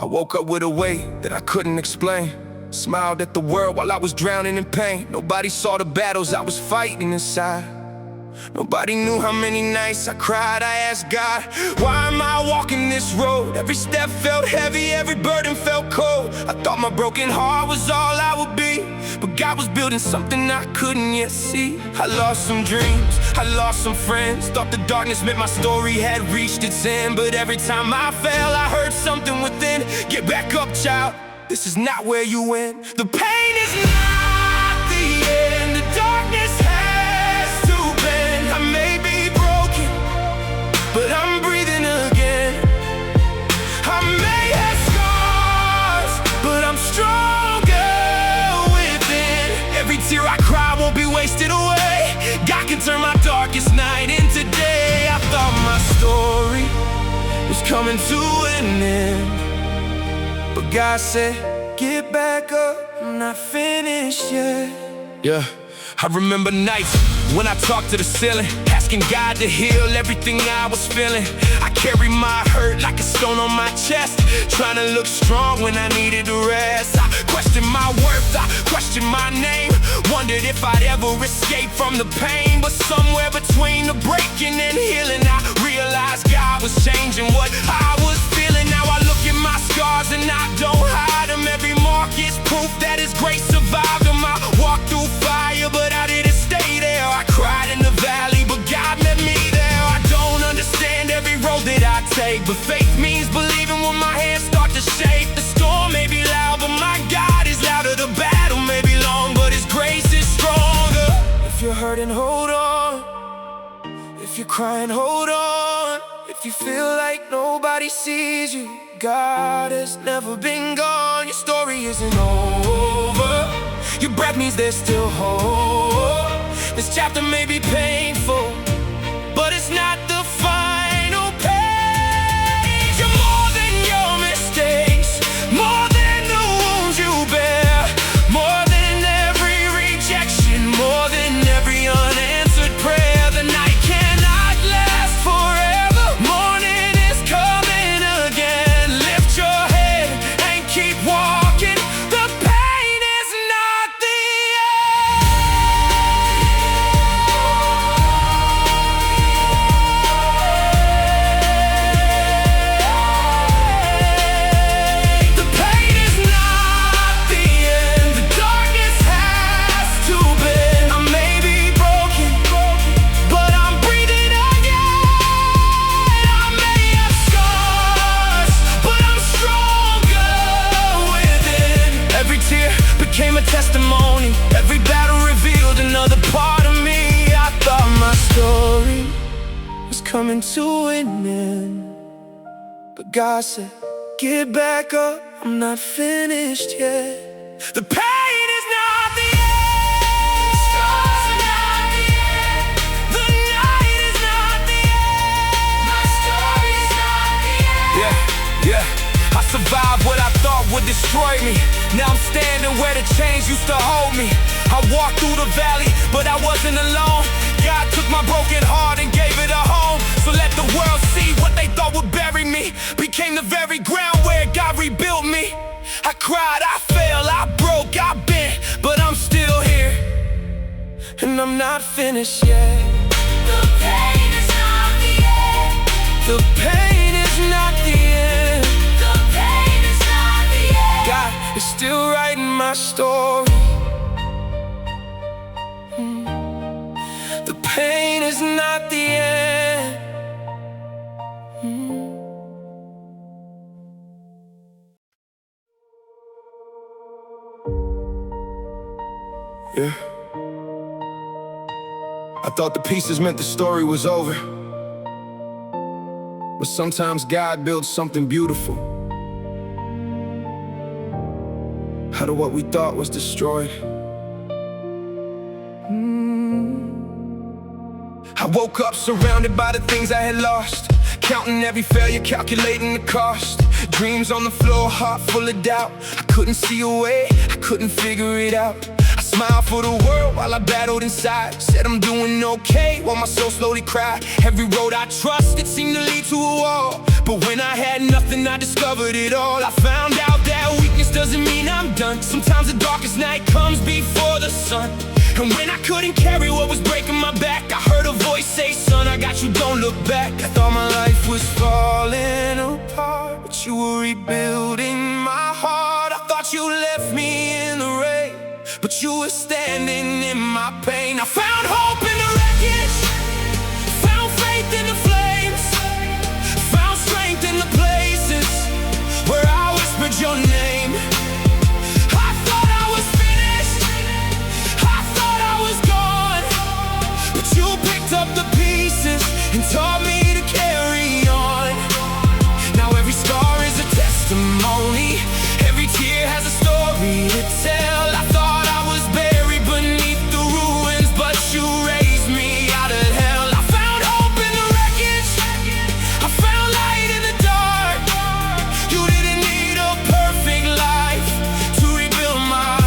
I woke up with a weight that I couldn't explain. Smiled at the world while I was drowning in pain. Nobody saw the battles I was fighting inside. Nobody knew how many nights I cried. I asked God, why am I walking this road? Every step felt heavy, every burden felt cold. I thought my broken heart was all I would be, but God was building something I couldn't yet see. I lost some dreams, I lost some friends. Thought the darkness meant my story had reached its end. But every time I fell, I heard something within. Get back up, child, this is not where you win. The pain is not the end. The darkness has to bend. I may be broken, but I'm breathing again. I may have scars, but I'm stronger within. Every tear I cry won't be wasted away. God can turn my darkest night into day. I thought my story was coming to an end, but God said, get back up, I'm not finished yet. Yeah, I remember nights when I talked to the ceiling, asking God to heal everything I was feeling. I carried my hurt like a stone on my chest, trying to look strong when I needed to rest. I questioned my worth, I questioned my name, wondered if I'd ever escape from the pain. But somewhere between the breaking and healing, I realized God was changing what I was feeling. Now I look at my scars and I don't hide them. Every mark is proof that His grace survived them. I walked through fire, but I didn't stay there. I cried in the valley, but God met me there. I don't understand every road that I take, but faith means believing when my hands start to shake. The storm may be loud, but my God is louder. The battle may be long, but His grace is stronger. If you're hurting, hold on. If you're crying, hold on. If you feel like nobody sees you, God has never been gone. Your story isn't over. Your breath means there's still hope. This chapter may be painful, but it's not the final page. You're more than your mistakes, more than the wounds you bear, more than every rejection, more than every unanswered prayer. The night cannot last forever. Morning is coming again. Lift your head and keep walking. The pain is not the end. The pain is not the end. The darkness has to bend. I may be broken, but I'm breathing again. I may have scars, but I'm stronger within. Every tear became a testimony. Every battle revealed another part of me. I thought my story was coming to an end, but God said, get back up, I'm not finished yet. The pain is not the end. Scars are not the end. The night is not the end. My story's not the end. Yeah. I survived what I thought would destroy me. Now I'm standing where the chains used to hold me. I walked through the valley, but I wasn't alone. God took my broken heart and gave it a home. So let the world see what they thought would bury me became the very ground where God rebuilt me. I cried, I fell, I broke, I bent, but I'm still here, and I'm not finished yet. The pain is not the end. The pain is not the end. The pain is not the end. God is still writing my story. The pain is not the end. Yeah. I thought the pieces meant the story was over, but sometimes God builds something beautiful out of what we thought was destroyed. I woke up surrounded by the things I had lost, counting every failure, calculating the cost. Dreams on the floor, heart full of doubt. I couldn't see a way, I couldn't figure it out. I smiled for the world while I battled inside. Said I'm doing okay while my soul slowly cried. Every road I trusted seemed to lead to a wall, but when I had nothing I discovered it all. I found out that weakness doesn't mean I'm done. Sometimes the darkest night comes before the sun. And when I couldn't carry what was breaking my back, I heard a voice say, son, I got you, don't look back. I thought my life was falling apart, but you were rebuilding my heart. I thought you left me in the rain, but you were standing in my pain. I found hope in the wreckage, found faith in the flames, found strength in the places where I whispered your name. I thought I was finished, I thought I was gone, but you picked up the pieces and taught me to carry on. Now every scar is a testimony, every tear has a story to tell. I thought I was buried beneath the ruins, but you raised me out of hell. I found hope in the wreckage, I found light in the dark. You didn't need a perfect life to rebuild my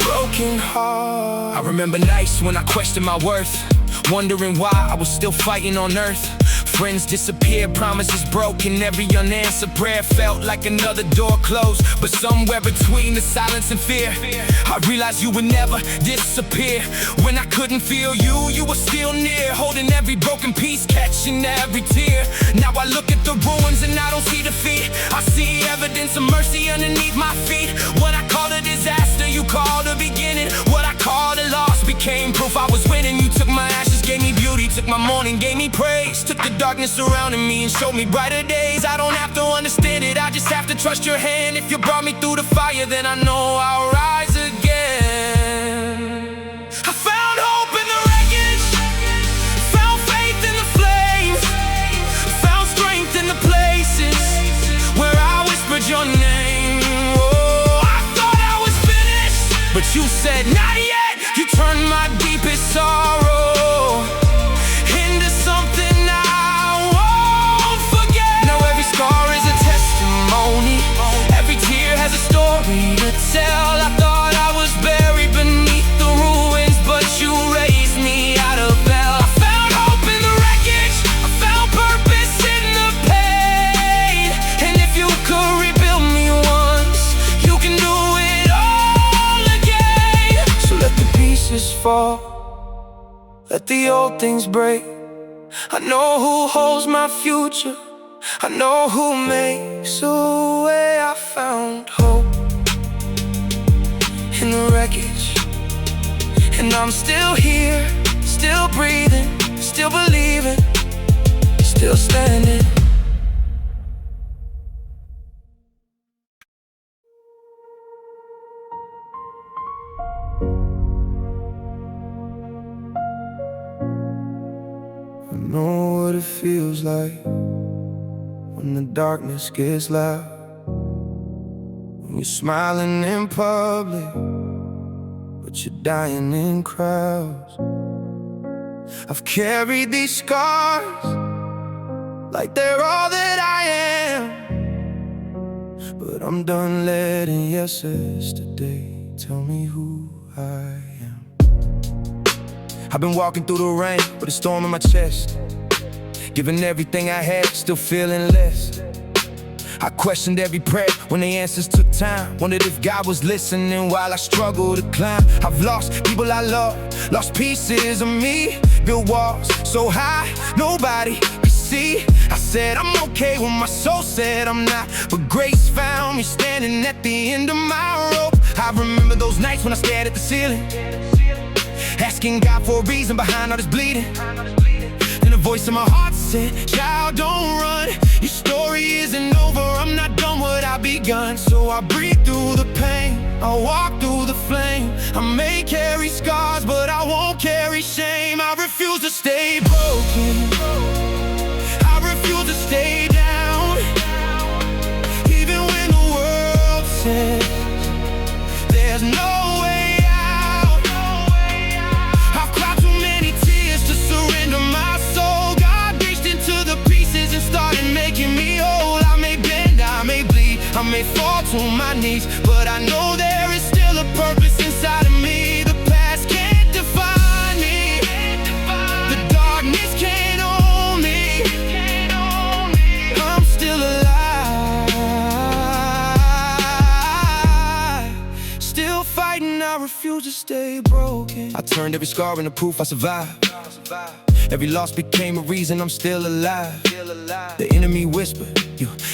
broken heart. I remember nights when I questioned my worth, wondering why I was still fighting on earth. Friends disappeared, promises broken, every unanswered prayer felt like another door closed. But somewhere between the silence and fear, I realized you would never disappear. When I couldn't feel you, you were still near, holding every broken piece, catching every tear. Now I look at the ruins and I don't see defeat, I see evidence of mercy underneath my feet. What I called a disaster, you called a beginning. What I called a loss became proof I was winning. You took my ashes, gave me beauty, took my mourning, gave me praise, took the darkness surrounding me and showed me brighter days. I don't have to understand it, I just have to trust your hand. If you brought me through the fire, then I know I'll rise again. I found hope in the wreckage, found faith in the flames, found strength in the places where I whispered your name. Oh, I thought I was finished, but you said not yet. You turned my deepest sorrow into something I won't forget. Now every scar is a testimony, every tear has a story to tell. I thought I was buried beneath the ruins, but you raised me out of hell. I found hope in the wreckage, I found purpose in the pain. And if you could rebuild me once, you can do it all again. So let the pieces fall, let the old things break. I know who holds my future, I know who makes a way. I found hope in the wreckage, and I'm still here, still breathing, still believing, still standing. I know what it feels like when the darkness gets loud, when you're smiling in public, but you're dying in crowds. I've carried these scars like they're all that I am, but I'm done letting yesterday tell me who I am. I've been walking through the rain with a storm in my chest, giving everything I had, still feeling less. I questioned every prayer when the answers took time, wondered if God was listening while I struggled to climb. I've lost people I love, lost pieces of me, built walls so high nobody could see. I said I'm okay when my soul said I'm not, but grace found me standing at the end of my rope. I remember those nights when I stared at the ceiling, asking God for a reason behind all this bleeding. Then a voice in my heart said, child, don't run, your story isn't over, I'm not done what I begun. So I breathe through the pain, I walk through the flame. I may carry scars, but I won't carry shame. I refuse to stay broken, I refuse to stay down, even when the world says there's no way out. I've cried too many tears to surrender my soul. God reached into the pieces and started making me whole. I may bend, I may bleed, I may fall to my knees, but I know there is still a purpose inside of me. The fighting, I refuse to stay broken. I turned every scar into proof I survived. Every loss became a reason I'm still alive. The enemy whispered,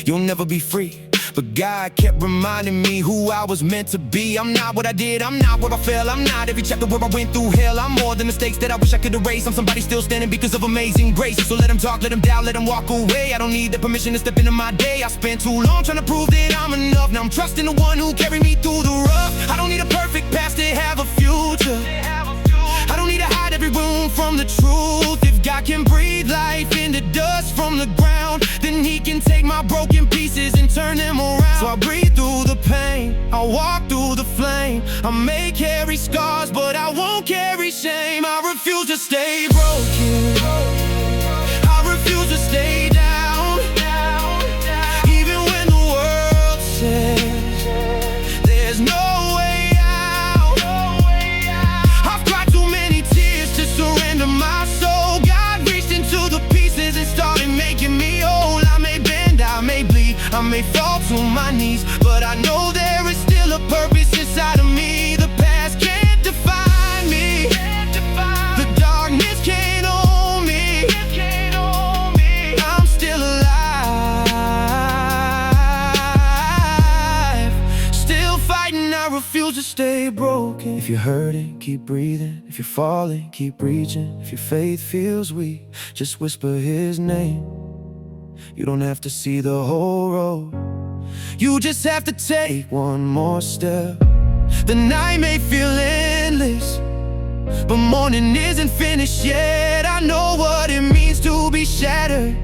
you'll never be free. But God kept reminding me who I was meant to be. I'm not what I did, I'm not where I fell. I'm not every chapter where I went through hell. I'm more than mistakes that I wish I could erase. I'm somebody still standing because of amazing grace. So let them talk, let them doubt, let them walk away. I don't need the permission to step into my day. I spent too long trying to prove that I'm enough. Now I'm trusting the one who carried me through the rough. I don't need a perfect past to have a future. I don't need to hide every wound from the truth. If God can breathe life into dust from the ground, then He can take my broken pieces and turn them around. So I breathe through the pain, I walk through the flame. I may carry scars, but I won't carry shame. I refuse to stay broken, I refuse to stay down. Even when the world says there's no way out. I've cried too many tears to surrender my soul. God reached into the pieces and started making me whole. I may bend, I may bleed, I may fall to my knees, but I know there is still a purpose inside of me. The past can't define me, the darkness can't own me. I'm still alive, still fighting, I refuse to stay broken. If you're hurting, keep breathing. If you're falling, keep reaching. If your faith feels weak, just whisper His name. You don't have to see the whole road, you just have to take one more step. The night may feel endless, but morning isn't finished yet. I know what it means to be shattered,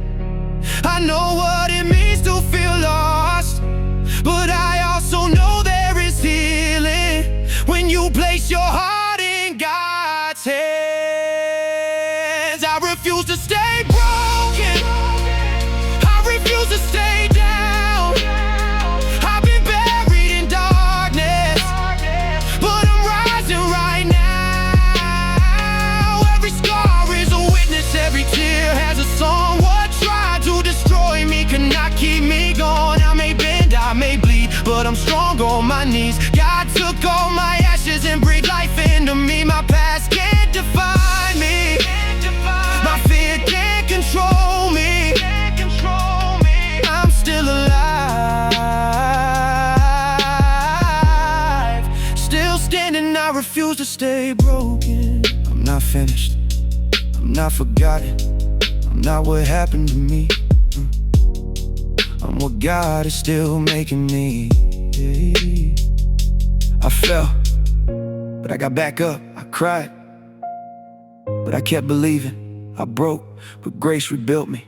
I know what it means to feel lost, but I also know there is healing when you place your heart in God's hands. I refuse to stay broken, I refuse to stay down. I've been buried in darkness, but I'm rising right now. Every scar is a witness, every tear has a song. What tried to destroy me cannot keep me going. I may bend, I may bleed, but I'm strong on my knees. God took all my ashes and breathed life into me. My past can't define me, my fear can't control me. I'm still alive, still standing, I refuse to stay broken. I'm not finished, I'm not forgotten, I'm not what happened to me. I'm what God is still making me. I fell, but I got back up. I cried, but I kept believing. I broke, but grace rebuilt me.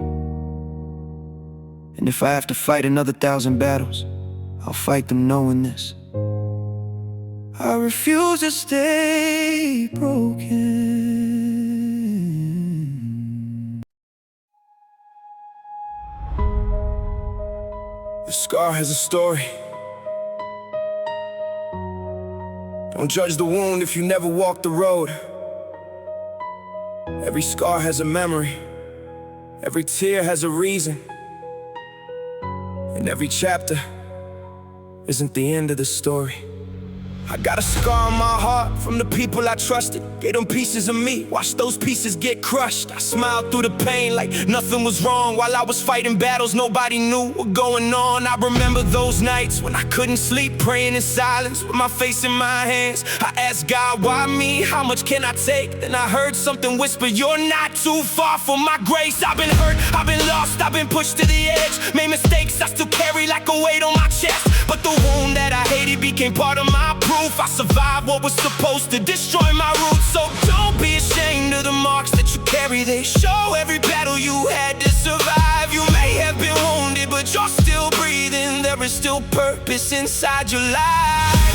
And if I have to fight another 1,000 battles, I'll fight them knowing this: I refuse to stay broken. The scar has a story. Don't judge the wound if you never walked the road. Every scar has a memory, every tear has a reason, and every chapter isn't the end of the story. I got a scar on my heart from the people I trusted. Gave them pieces of me, watched those pieces get crushed. I smiled through the pain like nothing was wrong. While I was fighting battles nobody knew what going on. I remember those nights when I couldn't sleep, praying in silence with my face in my hands. I asked God, why me? How much can I take? Then I heard something whisper, you're not too far from my grace. I've been hurt, I've been lost, I've been pushed to the edge. Made mistakes I still carry like a weight on my chest, but the wound that I hated became part of my proof. I survived what was supposed to destroy my roots. So don't be ashamed of the marks that you carry. They show every battle you had to survive. You may have been wounded, but you're still breathing. There is still purpose inside your life.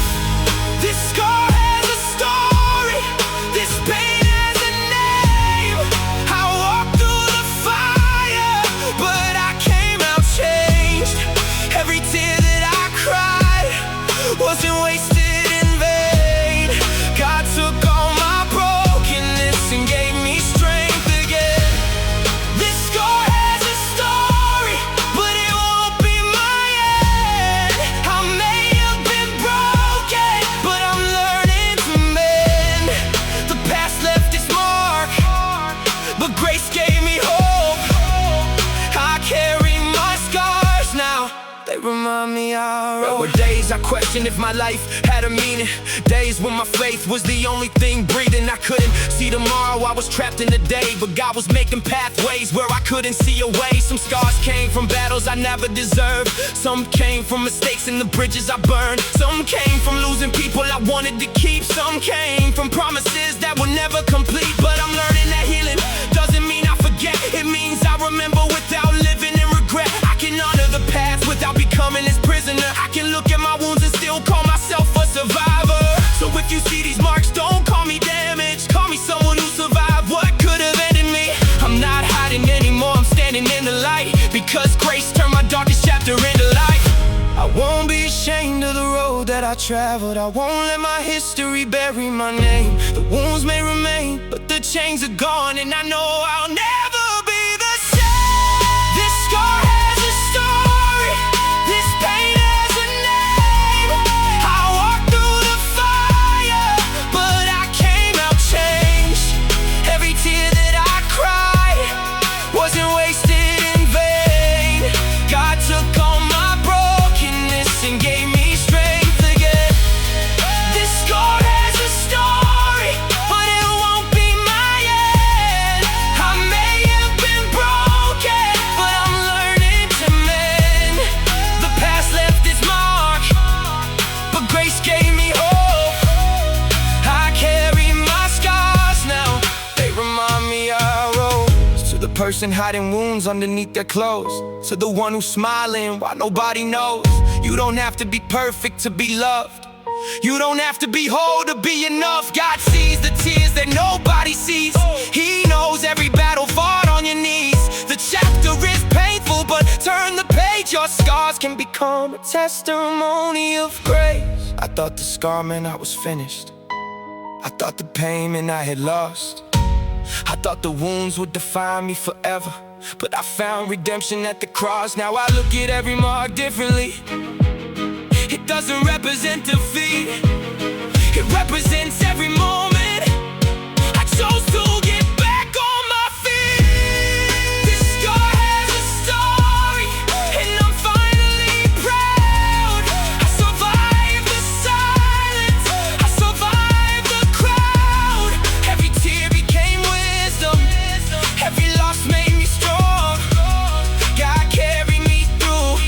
This scar has a story, this pain has a name. I walked through the fire, but I came out changed. Every tear that I cried wasn't wasted. question if my life had a meaning. Days when my faith was the only thing breathing. I couldn't see tomorrow, I was trapped in the day, but God was making pathways where I couldn't see a way. Some scars came from battles I never deserved. Some came from mistakes and the bridges I burned. Some came from losing people I wanted to keep. Some came from promises that were never complete. But I'm learning that healing doesn't mean I forget. It means I remember without living in regret. I can honor the past without becoming its prisoner. I can look at my wounds and still call myself a survivor. So if you see these marks, don't call me damaged. Call me someone who survived what could have ended me. I'm not hiding anymore, I'm standing in the light, because grace turned my darkest chapter into light. I won't be ashamed of the road that I traveled. I won't let my history bury my name. The wounds may remain, but the chains are gone, and I know I'll never be the same. This scar has a story, this pain has a name. I walked through the fire, but I came out changed. Every tear that I cried wasn't wasted in vain. God took on my brokenness and gave me strength again. This scar has a story, but it won't be my end. I may have been broken, but I'm learning to mend. The past left its mark, but grace gave me hope. I carry my scars now, they remind me I rose. To the person hiding wounds underneath their clothes, to the one who's smiling while nobody knows. You don't have to be perfect to be loved. You don't have to be whole to be enough. God sees the tears that nobody sees. He knows every battle fought on your knees. The chapter is painful, but turn the page. Your scars can become a testimony of grace. I thought the scar meant I was finished. I thought the pain meant I had lost. I thought the wounds would define me forever, but I found redemption at the cross. Now I look at every mark differently. It doesn't represent defeat, it represents every moment I chose to get back on my feet. This scar has a story, and I'm finally proud. I survived the silence, I survived the crowd. Every tear became wisdom, every loss made me strong. God carried me through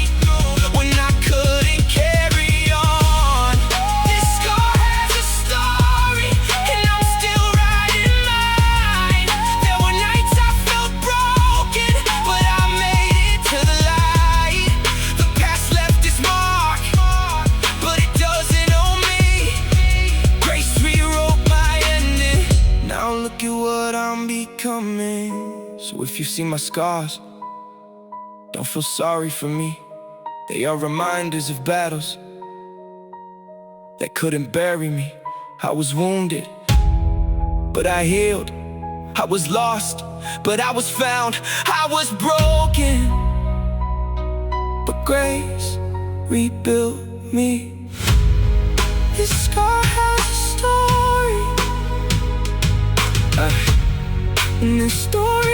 when I couldn't carry on. This scar has a story, and I'm still writing mine. There were nights I felt broken, but I made it to the light. The past left its mark, but it doesn't own me. Grace rewrote my ending. Now look at what I'm becoming. So if you see my scars, don't feel sorry for me. They are reminders of battles that couldn't bury me. I was wounded, but I healed. I was lost, but I was found. I was broken, but grace rebuilt me. This scar has a story, and this story